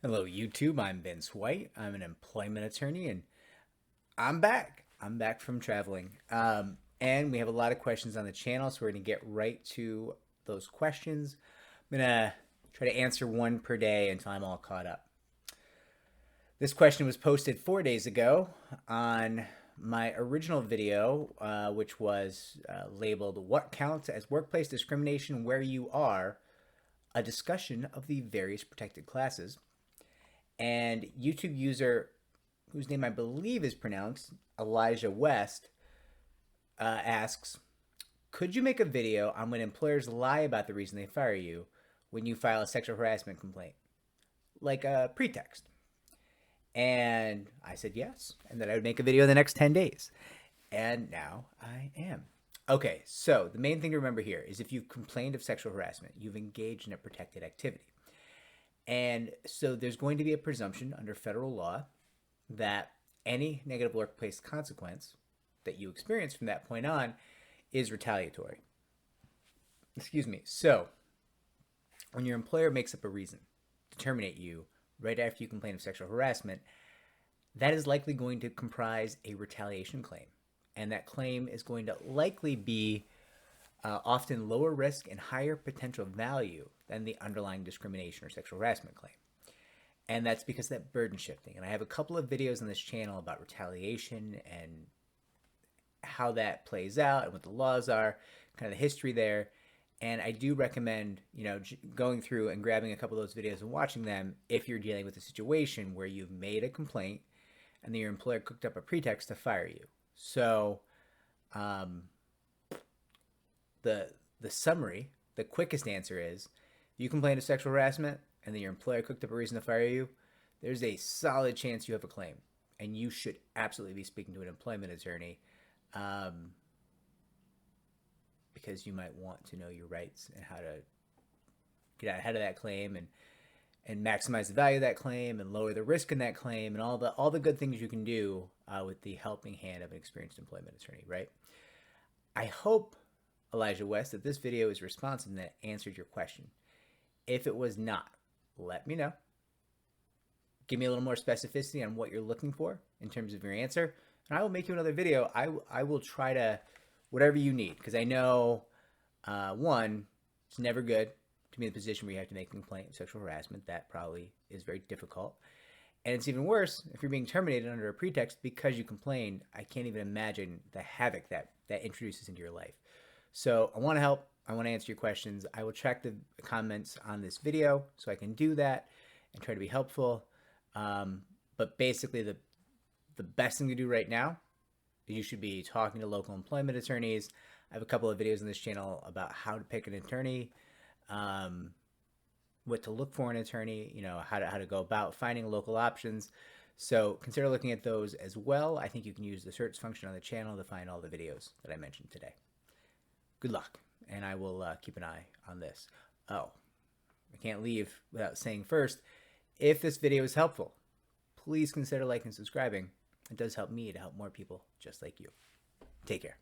Hello, YouTube. I'm Vince White. I'm an employment attorney, and I'm back. I'm back from traveling. And we have a lot of questions on the channel, so we're going to get right to those questions. I'm going to try to answer one per day until I'm all caught up. This question was posted 4 days ago on my original video, which was labeled What Counts as Workplace Discrimination Where You Are? A discussion of the various protected classes. And YouTube user, whose name I believe is pronounced Elijah West, asks, could you make a video on when employers lie about the reason they fire you when you file a sexual harassment complaint? Like a pretext. And I said yes, and that I would make a video in the next 10 days. And now I am. Okay, so the main thing to remember here is if you've complained of sexual harassment, you've engaged in a protected activity. And so there's going to be a presumption under federal law that any negative workplace consequence that you experience from that point on is retaliatory. Excuse me. So when your employer makes up a reason to terminate you right after you complain of sexual harassment, that is likely going to comprise a retaliation claim. And that claim is going to likely be often lower risk and higher potential value than the underlying discrimination or sexual harassment claim. And that's because of that burden shifting. And I have a couple of videos on this channel about retaliation and how that plays out and what the laws are, kind of the history there. And I do recommend, going through and grabbing a couple of those videos and watching them if you're dealing with a situation where you've made a complaint and then your employer cooked up a pretext to fire you. So the summary, the quickest answer is, if you complain of sexual harassment and then your employer cooked up a reason to fire you, there's a solid chance you have a claim. And you should absolutely be speaking to an employment attorney because you might want to know your rights and how to get out ahead of that claim and maximize the value of that claim and lower the risk in that claim and all the good things you can do with the helping hand of an experienced employment attorney, right? I hope, Elijah West, that this video is responsive and that answered your question. If it was not, let me know. Give me a little more specificity on what you're looking for in terms of your answer, and I will make you another video. I will try to, whatever you need, because I know, one, it's never good to be in a position where you have to make a complaint of sexual harassment. That probably is very difficult. And it's even worse if you're being terminated under a pretext because you complained. I can't even imagine the havoc that introduces into your life. So I want to help. I want to answer your questions. I will check the comments on this video so I can do that and try to be helpful. But basically, the best thing to do right now is you should be talking to local employment attorneys. I have a couple of videos on this channel about how to pick an attorney, what to look for in an attorney, how to go about finding local options. So consider looking at those as well. I think you can use the search function on the channel to find all the videos that I mentioned today. Good luck, and I will keep an eye on this. Oh, I can't leave without saying first, if this video is helpful, please consider liking and subscribing. It does help me to help more people just like you. Take care.